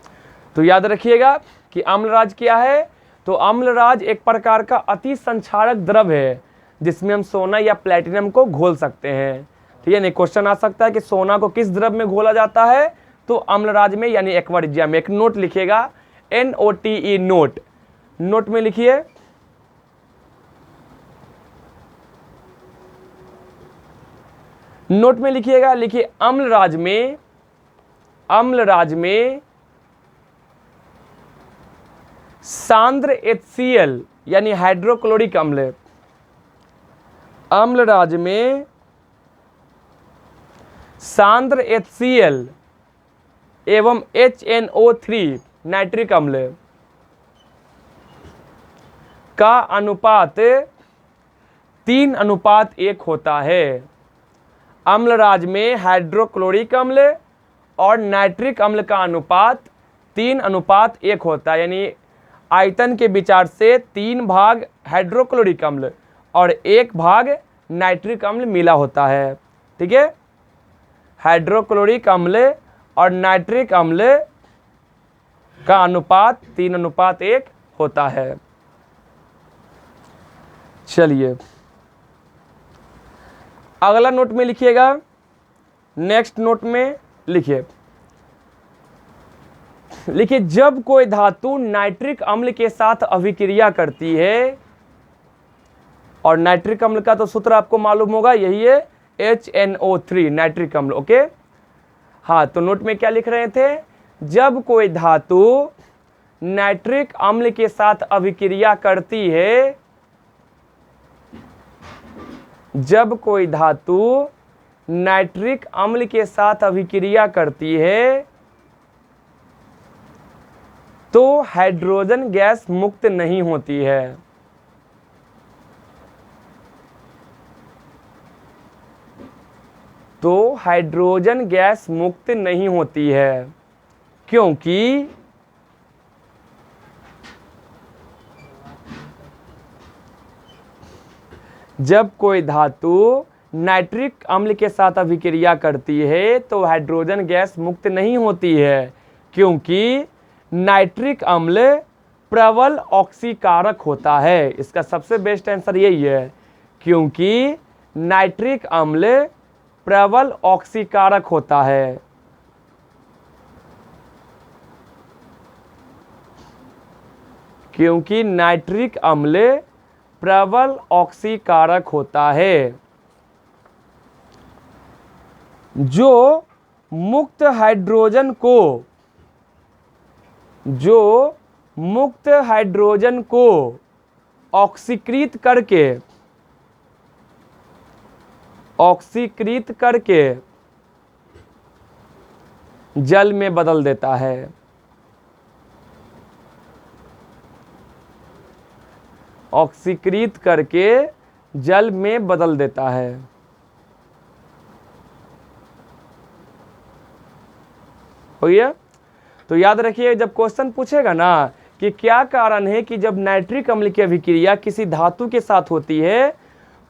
तो याद रखिएगा कि अम्लराज क्या है। तो अम्लराज एक प्रकार का अति संक्षारक द्रव्य है जिसमें हम सोना या प्लैटिनम को घोल सकते हैं। ठीक है, नहीं क्वेश्चन आ सकता है कि सोना को किस द्रव्य में घोला जाता है, तो अम्लराज में यानी एक्वारिजिया में। एक नोट लिखिएगा, NOTE नोट, नोट में लिखिए। नोट में लिखिएगा, लिखिए अम्लराज में, अम्लराज में सांद्र HCl यानी हाइड्रोक्लोरिक अम्ल, अम्लराज में सांद्र HCl एवं HNO3 नाइट्रिक अम्ल का अनुपात 3:1 होता है। अम्लराज में हाइड्रोक्लोरिक अम्ल और नाइट्रिक अम्ल का अनुपात 3:1 होता है, यानी आयतन के विचार से 3 भाग हाइड्रोक्लोरिक अम्ल और 1 भाग नाइट्रिक अम्ल मिला होता है। ठीक है, हाइड्रोक्लोरिक अम्ल और नाइट्रिक अम्ल का अनुपात 3:1 होता है। चलिए अगला नोट में लिखिएगा, नेक्स्ट नोट में लिखिए जब कोई धातु नाइट्रिक अम्ल के साथ अभिक्रिया करती है, और नाइट्रिक अम्ल का तो सूत्र आपको मालूम होगा, यही है HNO3 नाइट्रिक अम्ल। ओके, हाँ, तो नोट में क्या लिख रहे थे, जब कोई धातु नाइट्रिक अम्ल के साथ अभिक्रिया करती है, जब कोई धातु नाइट्रिक अम्ल के साथ अभिक्रिया करती है तो हाइड्रोजन गैस मुक्त नहीं होती है। तो हाइड्रोजन गैस मुक्त नहीं होती है, क्योंकि जब कोई धातु नाइट्रिक अम्ल के साथ अभिक्रिया करती है तो हाइड्रोजन गैस मुक्त नहीं होती है, क्योंकि नाइट्रिक अम्ल प्रबल ऑक्सीकारक होता है। इसका सबसे बेस्ट आंसर यही है, क्योंकि नाइट्रिक अम्ल प्रबल ऑक्सीकारक होता है। क्योंकि नाइट्रिक अम्ल प्रबल ऑक्सीकारक होता है। जो मुक्त हाइड्रोजन को ऑक्सीकृत करके जल में बदल देता है। ऑक्सीकृत करके जल में बदल देता है। हो गया? तो याद रखिए, जब क्वेश्चन पूछेगा ना कि क्या कारण है कि जब नाइट्रिक अम्ल की अभिक्रिया किसी धातु के साथ होती है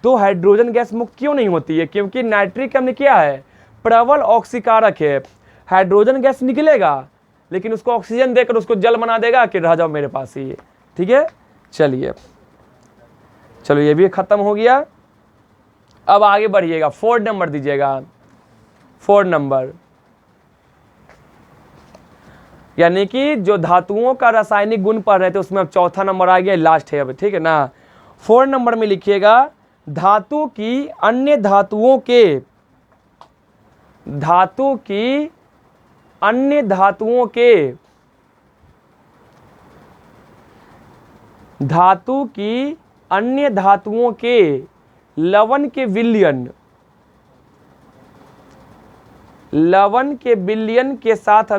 तो हाइड्रोजन गैस मुक्त क्यों नहीं होती है, क्योंकि नाइट्रिक अम्ल क्या है, प्रबल ऑक्सीकारक है। हाइड्रोजन गैस निकलेगा लेकिन उसको ऑक्सीजन देकर उसको जल बना देगा कि रह जाओ मेरे पास ही। ठीक है, चलिए, चलो ये भी खत्म हो गया। अब आगे बढ़िएगा, 4 नंबर दीजिएगा। 4 नंबर यानी कि जो धातुओं का रासायनिक गुण पढ़ रहे थे उसमें अब चौथा नंबर आ गया, लास्ट है अब। ठीक है ना, 4 नंबर में लिखिएगा, धातु की अन्य धातुओं के लवण के विलयन के साथ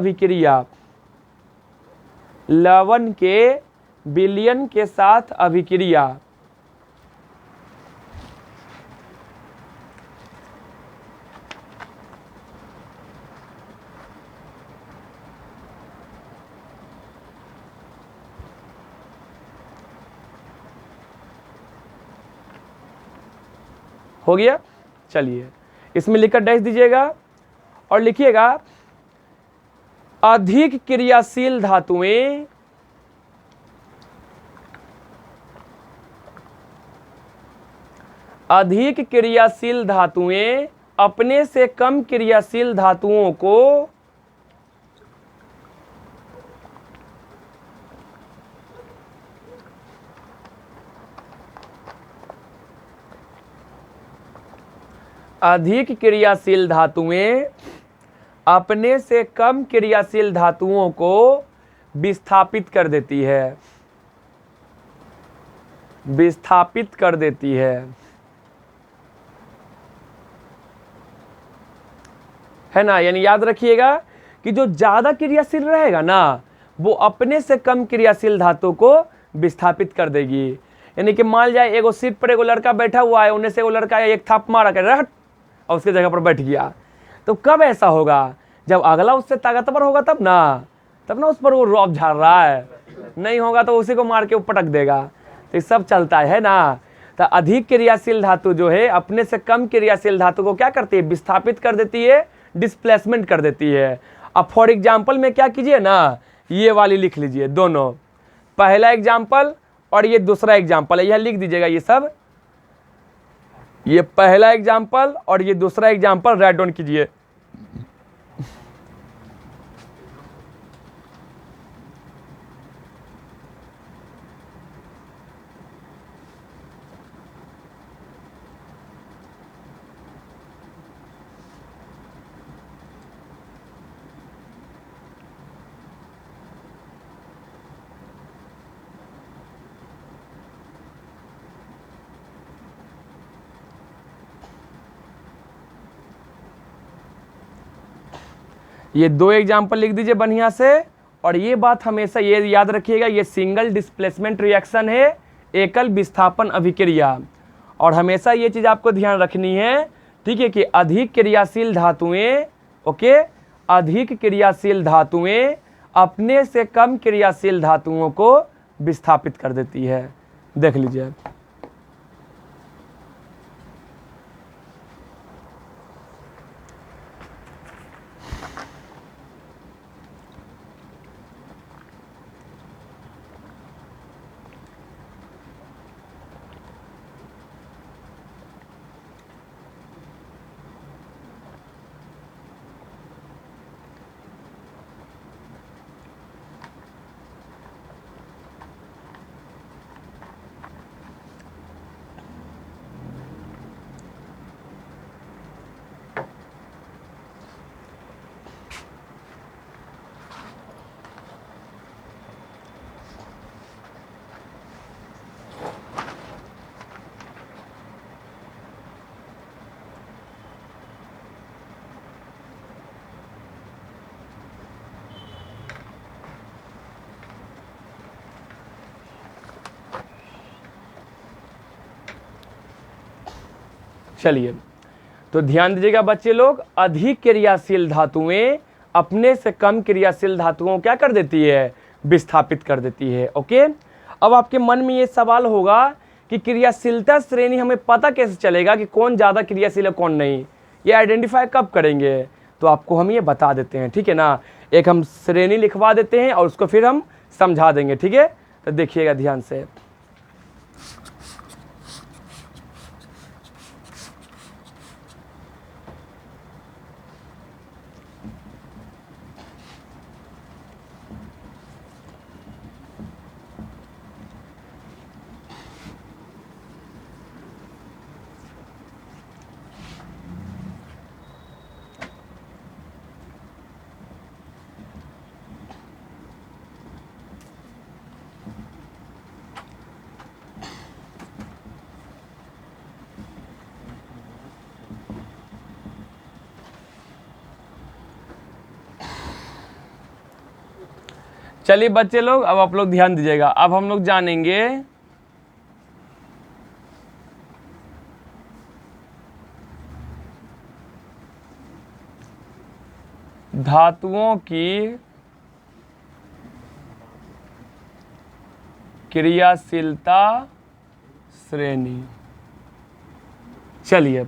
अभिक्रिया। हो गया? चलिए इसमें लिखकर डैश दीजिएगा और लिखिएगा, अधिक क्रियाशील धातुएं अपने से कम क्रियाशील धातुओं को अधिक क्रियाशील धातुएं अपने से कम क्रियाशील धातुओं को विस्थापित कर देती है। है ना, यानी याद रखिएगा कि जो ज्यादा क्रियाशील रहेगा ना वो अपने से कम क्रियाशील धातु को विस्थापित कर देगी। यानी कि मान जाए एगो सीट पर एगो लड़का बैठा हुआ है, उन्हें से एगो लड़का एक थाप मारा कर रट और उसके जगह पर बैठ गया, तो कब ऐसा होगा जब अगला उससे ताकतवर होगा तब ना उस पर वो रौब झाड़ रहा है, नहीं होगा तो उसी को मार के वो पटक देगा। तो ये सब चलता है ना। तो अधिक क्रियाशील धातु जो है अपने से कम क्रियाशील धातु को क्या करती है, विस्थापित कर देती है, डिस्प्लेसमेंट कर देती है। अब फॉर एग्जाम्पल में क्या कीजिए ना, ये वाली लिख लीजिए दोनों, पहला एग्जाम्पल और ये दूसरा एग्जाम्पल है, यह लिख दीजिएगा ये सब, ये पहला एग्जाम्पल और ये दूसरा एग्जाम्पल राइट डाउन कीजिए। ये दो एग्जाम्पल लिख दीजिए बढ़िया से। और ये बात हमेशा ये याद रखिएगा, ये सिंगल डिस्प्लेसमेंट रिएक्शन है, एकल विस्थापन अभिक्रिया। और हमेशा ये चीज़ आपको ध्यान रखनी है, ठीक है, कि अधिक क्रियाशील धातुएं, ओके, अधिक क्रियाशील धातुएं अपने से कम क्रियाशील धातुओं को विस्थापित कर देती है। देख लीजिए। चलिए, तो ध्यान दीजिएगा बच्चे लोग, अधिक क्रियाशील धातुएं अपने से कम क्रियाशील धातुओं क्या कर देती है, विस्थापित कर देती है। ओके, अब आपके मन में ये सवाल होगा कि क्रियाशीलता श्रेणी हमें पता कैसे चलेगा कि कौन ज़्यादा क्रियाशील है कौन नहीं, ये आइडेंटिफाई कब करेंगे? तो आपको हम ये बता देते हैं, ठीक है ना। एक हम श्रेणी लिखवा देते हैं और उसको फिर हम समझा देंगे, ठीक है। तो देखिएगा ध्यान से। चलिए बच्चे लोग, अब आप लोग ध्यान दीजिएगा। अब हम लोग जानेंगे धातुओं की क्रियाशीलता श्रेणी। चलिए,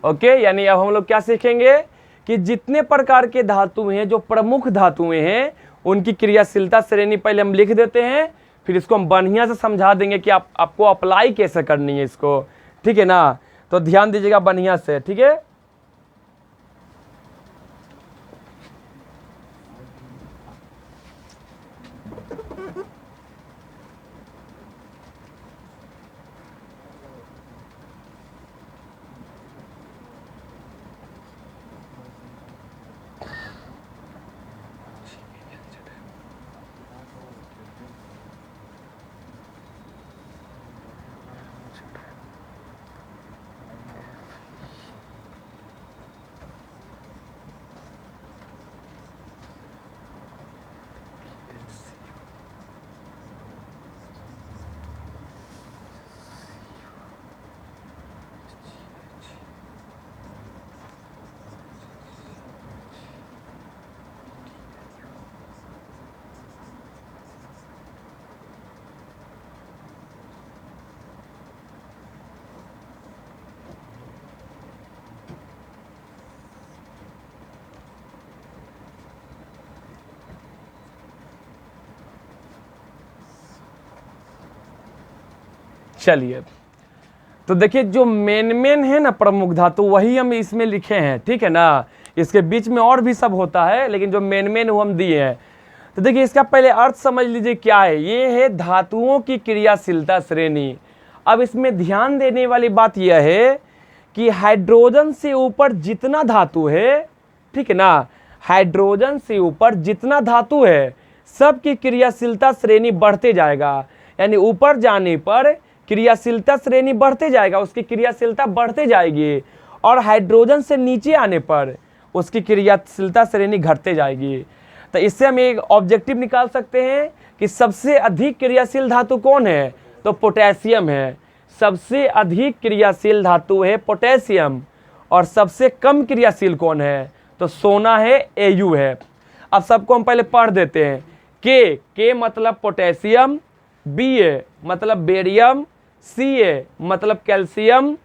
ओके, यानी अब हम लोग क्या सीखेंगे कि जितने प्रकार के धातु हैं, जो प्रमुख धातुएं हैं, उनकी क्रियाशीलता श्रेणी पहले हम लिख देते हैं, फिर इसको हम बढ़िया से समझा देंगे कि आपको अप्लाई कैसे करनी है इसको, ठीक है ना। तो ध्यान दीजिएगा बढ़िया से, ठीक है। चलिए, तो देखिए जो मेन है ना प्रमुख धातु, वही हम इसमें लिखे हैं, ठीक है ना। इसके बीच में और भी सब होता है, लेकिन जो मेन वो हम दिए हैं। तो देखिए इसका पहले अर्थ समझ लीजिए क्या है। ये है धातुओं की क्रियाशीलता श्रेणी। अब इसमें ध्यान देने वाली बात यह है कि हाइड्रोजन से ऊपर जितना धातु है, ठीक है ना, हाइड्रोजन से ऊपर जितना धातु है सबकी क्रियाशीलता श्रेणी बढ़ते जाएगा। यानी ऊपर जाने पर क्रियाशीलता श्रेणी बढ़ते जाएगा, उसकी क्रियाशीलता बढ़ते जाएगी, और हाइड्रोजन से नीचे आने पर उसकी क्रियाशीलता श्रेणी घटते जाएगी। तो इससे हम एक ऑब्जेक्टिव निकाल सकते हैं कि सबसे अधिक क्रियाशील धातु कौन है, तो पोटेशियम है। सबसे अधिक क्रियाशील धातु है पोटेशियम, और सबसे कम क्रियाशील कौन है, तो सोना है, Au है। अब सबको हम पहले पढ़ देते हैं। के मतलब पोटेशियम, Ba मतलब बेरियम, Ca मतलब calcium,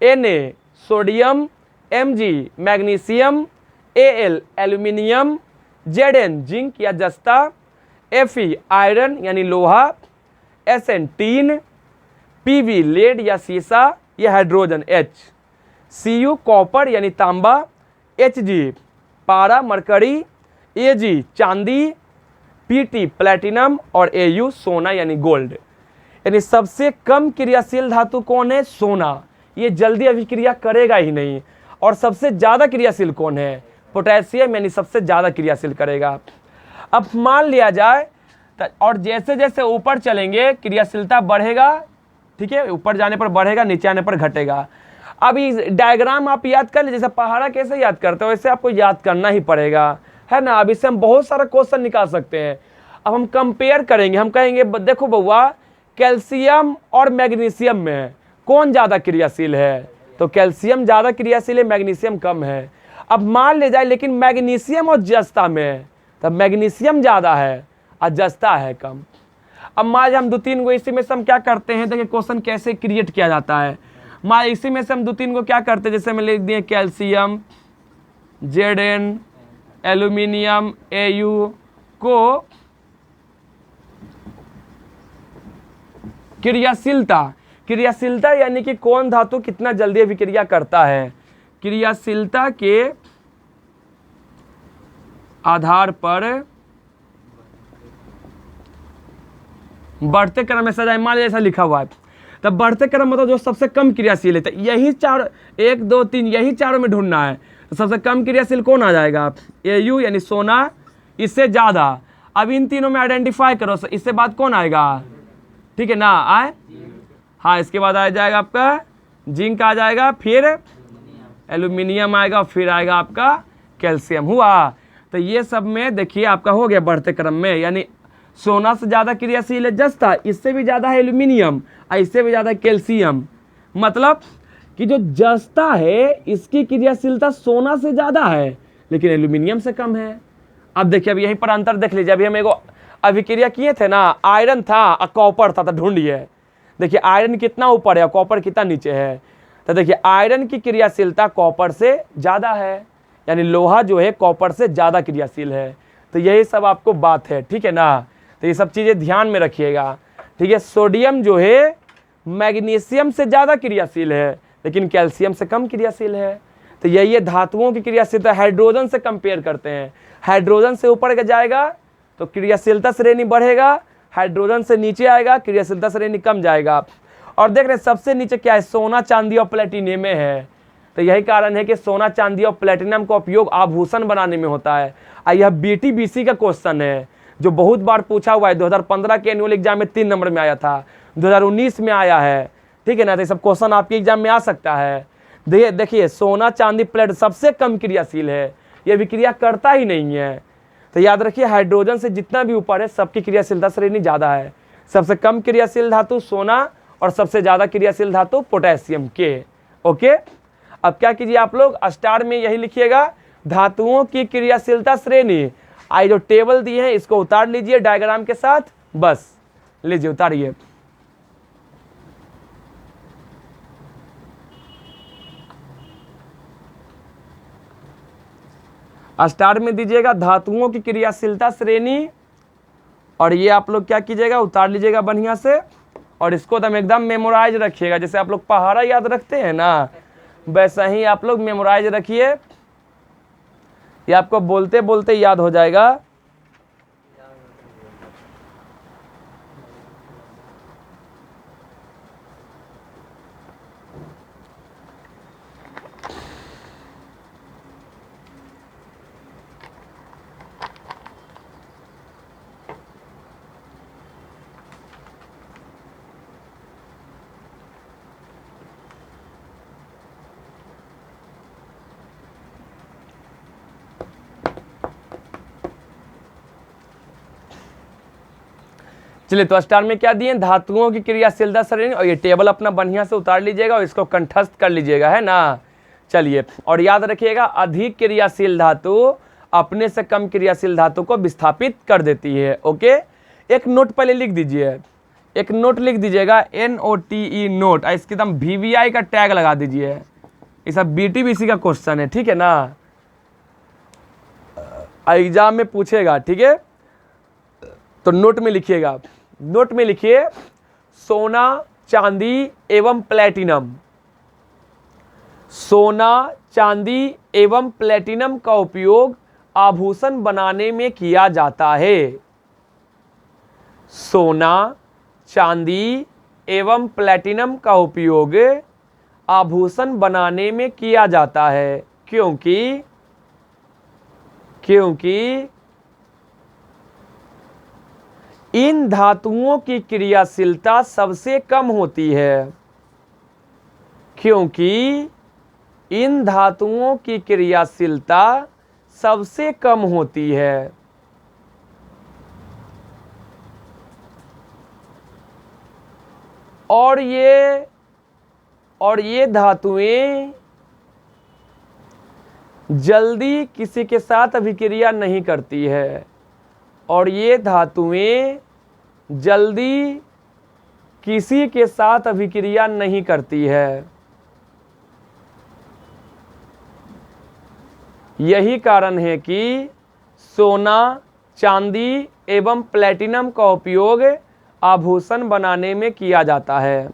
Na sodium, Mg magnesium, Al aluminium, Zn zinc या जस्ता, Fe आयरन यानी लोहा, Sn टीन, Pv लेड या सीसा या हाइड्रोजन H, Cu कॉपर यानी तांबा, Hg पारा मरकरी, Ag चांदी, Pt प्लेटिनम और Au सोना यानी गोल्ड। यानी सबसे कम क्रियाशील धातु कौन है, सोना। ये जल्दी अभिक्रिया करेगा ही नहीं। और सबसे ज़्यादा क्रियाशील कौन है, पोटेशियम, यानी सबसे ज़्यादा क्रियाशील करेगा। अब मान लिया जाए और जैसे जैसे ऊपर चलेंगे क्रियाशीलता बढ़ेगा, ठीक है, ऊपर जाने पर बढ़ेगा, नीचे आने पर घटेगा। अब इस डायग्राम आप याद कर लीजिए, जैसे पहाड़ा कैसे याद करते हो वैसे आपको याद करना ही पड़ेगा, है ना। अब इससे हम बहुत सारा क्वेश्चन निकाल सकते हैं। अब हम कंपेयर करेंगे, हम कहेंगे देखो बउआ, कैल्शियम और मैग्नीशियम में कौन ज़्यादा क्रियाशील है, तो कैल्शियम ज़्यादा क्रियाशील है, मैग्नीशियम कम है। अब मान ले जाए लेकिन मैग्नीशियम और जस्ता में, तब मैग्नीशियम ज़्यादा है और जस्ता है कम। अब मान हम 2-3 गो इसी में से हम क्या करते हैं, देखिए क्वेश्चन कैसे क्रिएट किया जाता है। मान इसी में से हम 2-3 को क्या करते हैं, जैसे हम लिख दिए कैल्शियम, Zn एल्यूमिनियम, Au को क्रियाशीलता यानी कि कौन धातु कितना जल्दी अभिक्रिया करता है, क्रियाशीलता के आधार पर बढ़ते क्रम में सजाए, मान ऐसा लिखा हुआ है। तब बढ़ते क्रम मतलब जो सबसे कम क्रियाशील है, तो यही 4 1 2 3 यही चारों में ढूंढना है। तो सबसे कम क्रियाशील कौन आ जाएगा, Au यानी सोना, इससे ज़्यादा। अब इन तीनों में आइडेंटिफाई करो, इससे बाद कौन आएगा, ठीक है ना, आए, हाँ, इसके बाद आ जाएगा आपका जिंक आ जाएगा, फिर एल्यूमिनियम आएगा, फिर आएगा आपका कैल्शियम। हुआ। तो ये सब में देखिए आपका हो गया बढ़ते क्रम में, यानी सोना से ज़्यादा क्रियाशील है जस्ता, इससे भी ज़्यादा है एल्यूमिनियम, और इससे भी ज़्यादा कैल्शियम। मतलब कि जो जस्ता है इसकी क्रियाशीलता सोना से ज़्यादा है लेकिन एल्यूमिनियम से कम है। अब देखिए, अब यहीं पर अंतर देख लीजिए। अभी हम एगो अभिक्रिया किए थे ना, आयरन था और कॉपर था, तो ढूंढिए। देखिए आयरन कितना ऊपर है और कॉपर कितना नीचे है। तो देखिए आयरन की क्रियाशीलता कॉपर से ज़्यादा है, यानी लोहा जो है कॉपर से ज़्यादा क्रियाशील है। तो यही सब आपको बात है, ठीक है ना। तो ये सब चीज़ें ध्यान में रखिएगा, ठीक है। सोडियम जो है मैग्नीशियम से ज़्यादा क्रियाशील है लेकिन कैल्शियम से कम क्रियाशील है। तो यही धातुओं की क्रियाशीलता हाइड्रोजन से कंपेयर करते हैं। हाइड्रोजन से ऊपर जाएगा तो क्रियाशीलता श्रेणी बढ़ेगा, हाइड्रोजन से नीचे आएगा क्रियाशीलता श्रेणी कम जाएगा। और देख रहे हैं सबसे नीचे क्या है, सोना, चांदी और प्लेटिनम में है। तो यही कारण है कि सोना, चांदी और प्लेटिनम का उपयोग आभूषण बनाने में होता है। और यह BTBC का क्वेश्चन है जो बहुत बार पूछा हुआ है। 2015 के एनुअल एग्जाम में 3 नंबर में आया था, 2019 में आया है, ठीक है ना। तो सब क्वेश्चन आपके एग्जाम में आ सकता है। देखिए सोना, चांदी, प्लेट सबसे कम क्रियाशील है, यह विक्रिया करता ही नहीं है। तो याद रखिए हाइड्रोजन से जितना भी ऊपर है सबकी क्रियाशीलता श्रेणी ज़्यादा है। सबसे कम क्रियाशील धातु सोना और सबसे ज़्यादा क्रियाशील धातु पोटेशियम के। ओके, अब क्या कीजिए आप लोग स्टार में यही लिखिएगा धातुओं की क्रियाशीलता श्रेणी। आई जो टेबल दी है इसको उतार लीजिए डायग्राम के साथ, बस लीजिए उतारिए। स्टार में दीजिएगा धातुओं की क्रियाशीलता श्रेणी और ये आप लोग क्या कीजिएगा उतार लीजिएगा बढ़िया से और इसको एकदम मेमोराइज रखिएगा। जैसे आप लोग पहाड़ा याद रखते हैं ना, वैसा ही आप लोग मेमोराइज रखिए, ये आपको बोलते बोलते याद हो जाएगा। चलिए, तो स्टार में क्या दिए, धातुओं की क्रियाशीलता श्रेणी, और ये टेबल अपना बढ़िया से उतार लीजिएगा और इसको कंठस्थ कर लीजिएगा, है ना। चलिए, और याद रखिएगा, अधिक क्रियाशील धातु अपने से कम क्रियाशील धातु को विस्थापित कर देती है। ओके, एक नोट पहले लिख दीजिए, एक नोट लिख दीजिएगा, NOTE नोट, इसके एकदम VVI का टैग लगा दीजिए। ये सब BTBC का क्वेश्चन है, ठीक है ना, एग्जाम में पूछेगा, ठीक है। तो नोट में लिखिएगा, नोट में लिखिए, सोना, चांदी एवं प्लेटिनम, सोना, चांदी एवं प्लेटिनम का उपयोग आभूषण बनाने में किया जाता है। सोना, चांदी एवं प्लेटिनम का उपयोग आभूषण बनाने में किया जाता है, क्योंकि इन धातुओं की क्रियाशीलता सबसे कम होती है, क्योंकि इन धातुओं की क्रियाशीलता सबसे कम होती है। और ये धातुएं जल्दी किसी के साथ अभिक्रिया नहीं करती है, और ये धातुएं जल्दी किसी के साथ अभिक्रिया नहीं करती है। यही कारण है कि सोना, चांदी एवं प्लेटिनम का उपयोग आभूषण बनाने में किया जाता है।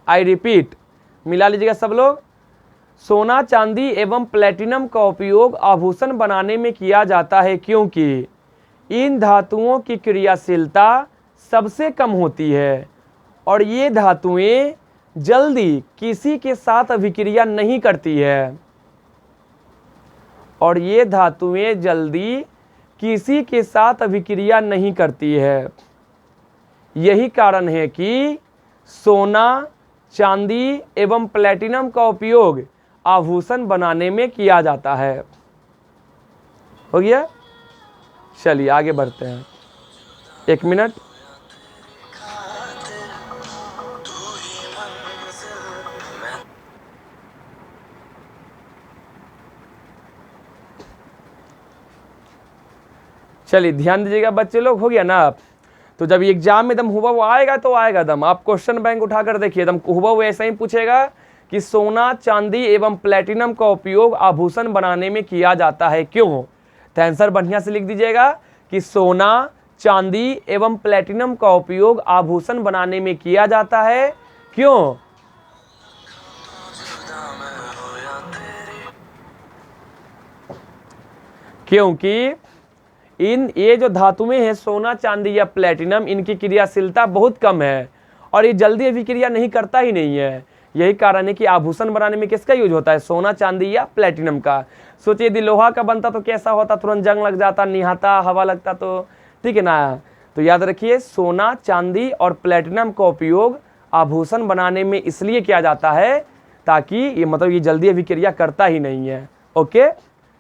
आई रिपीट, मिला लीजिएगा सब लोग, सोना, चांदी एवं प्लेटिनम का उपयोग आभूषण बनाने में किया जाता है, क्योंकि इन धातुओं की क्रियाशीलता सबसे कम होती है, और ये धातुएं जल्दी किसी के साथ अभिक्रिया नहीं करती है, और ये धातुएं जल्दी किसी के साथ अभिक्रिया नहीं करती है। यही कारण है कि सोना, चांदी एवं प्लेटिनम का उपयोग आभूषण बनाने में किया जाता है। हो गया, चलिए आगे बढ़ते हैं, एक मिनट। चलिए ध्यान दीजिएगा बच्चे लोग, हो गया ना। तो जब एग्जाम में हुबहू आएगा तो आएगा आप क्वेश्चन बैंक उठाकर देखिए, हुबहू ऐसा ही पूछेगा कि सोना, चांदी एवं प्लेटिनम का उपयोग आभूषण बनाने में किया जाता है, क्यों। तो आंसर बढ़िया से लिख दीजिएगा कि सोना, चांदी एवं प्लेटिनम का उपयोग आभूषण बनाने में किया जाता है, क्यों। क्योंकि ये जो धातुएं हैं, सोना, चांदी या प्लेटिनम, इनकी क्रियाशीलता बहुत कम है और ये जल्दी अभिक्रिया नहीं करता ही नहीं है। यही कारण है कि आभूषण बनाने में किसका यूज होता है, सोना, चांदी या प्लेटिनम का। सोचिए यदि लोहा का बनता तो कैसा होता, तुरंत जंग लग जाता, निहाता, हवा लगता, तो ठीक है ना। तो याद रखिए, सोना, चांदी और प्लेटिनम का उपयोग आभूषण बनाने में इसलिए किया जाता है ताकि ये जल्दी अभिक्रिया करता ही नहीं है। ओके,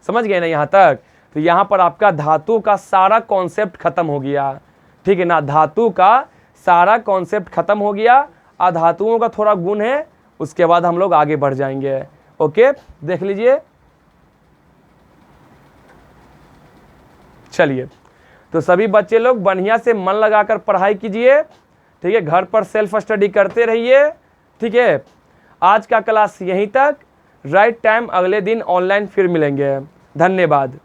समझ गए ना यहाँ तक। तो यहाँ पर आपका धातु का सारा कॉन्सेप्ट खत्म हो गया, ठीक है ना। धातु का सारा कॉन्सेप्ट खत्म हो गया, अधातुओं का थोड़ा गुण है, उसके बाद हम लोग आगे बढ़ जाएंगे। ओके, देख लीजिए। चलिए, तो सभी बच्चे लोग बढ़िया से मन लगाकर पढ़ाई कीजिए, ठीक है। घर पर सेल्फ स्टडी करते रहिए, ठीक है। आज का क्लास यहीं तक, राइट टाइम अगले दिन ऑनलाइन फिर मिलेंगे। धन्यवाद।